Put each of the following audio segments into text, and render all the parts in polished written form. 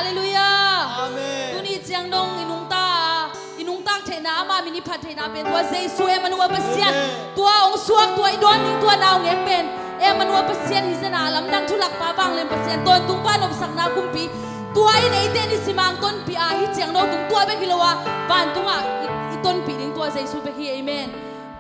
hallelujah Amen. tu ni chiang dong inung ta the na ama mini phat the na pen tua Jesu e manua pasian tua ong suak tua idon ning tua naw ngek pen e manua pasian hi sana lam dang thulak pa bang lem pasian ton tung pa nom sak na kumpi tua in ei te ni simang ton pi a hi chiang no tung tua be hilowa ban tunga iton pi ding tua Jesu be hi amen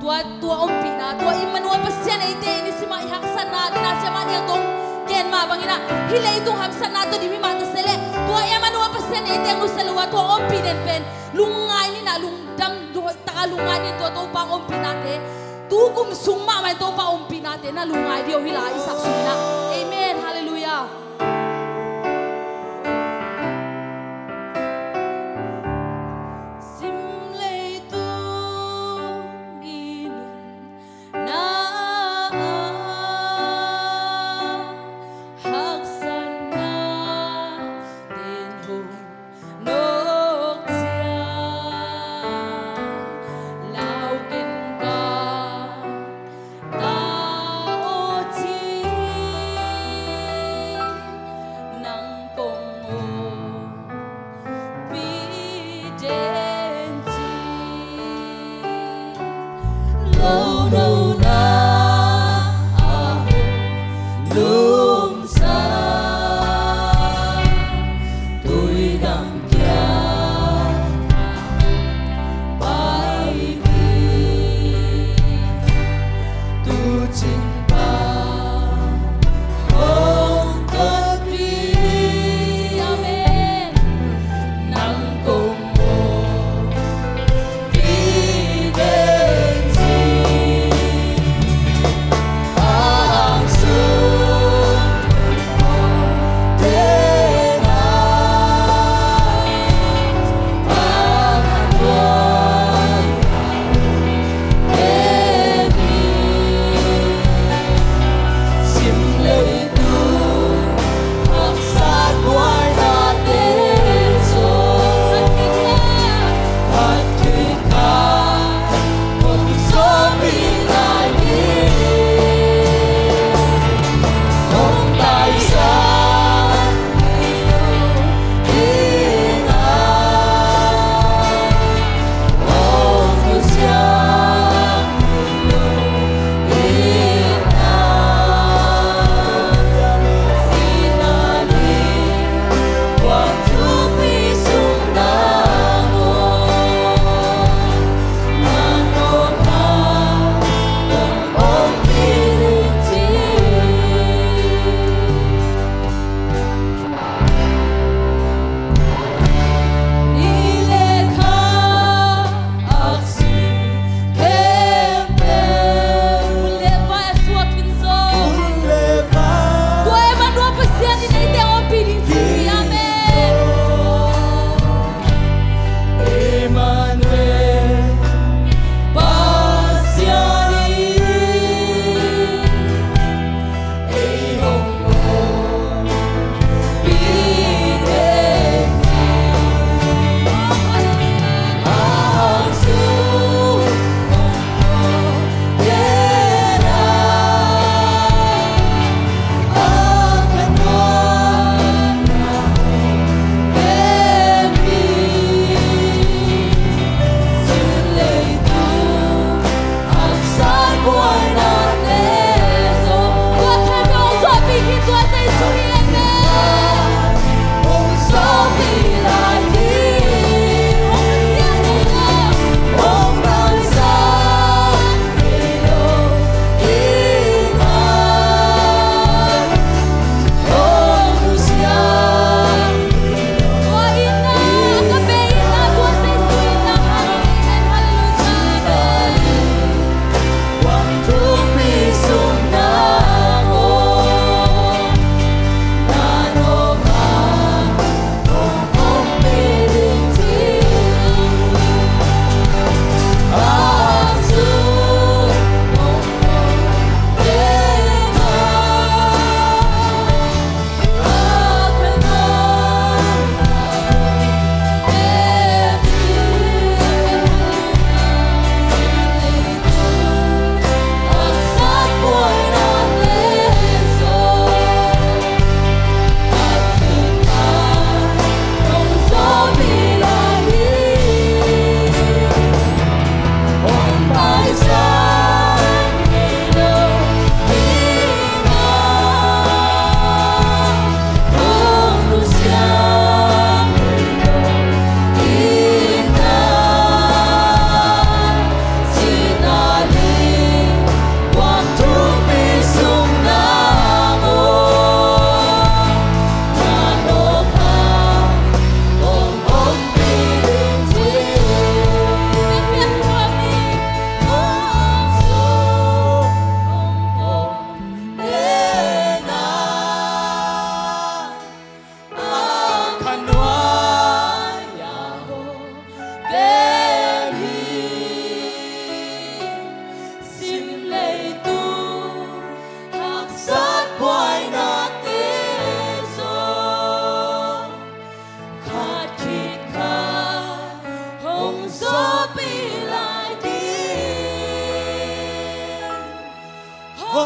tua om pi na tua in manua pasian ei te ni sima i hak sana dina sema ni tong ken ma bangina hilei tung ham sana to di mi ma ta sele tua e manua pasian ei te ngu selwa tua om pi den pen lungai ni na lung dam loi ta lungai ni to pa om pi na te tu kum sung ma mai to pa om pi na te na lungai dio hila isak suna amen hallelujah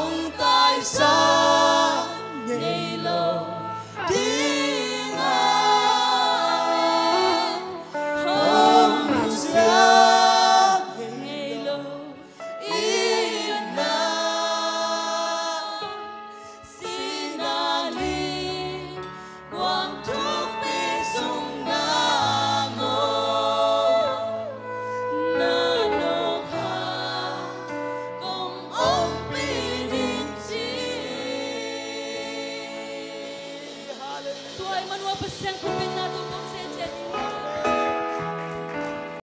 không tại sao ngày lâu tiếng hát không xa ngày lâu yên lặng xin ali quang thúc bi sung nga ngô na nô kha công ông bi đình chi tuai manua pasang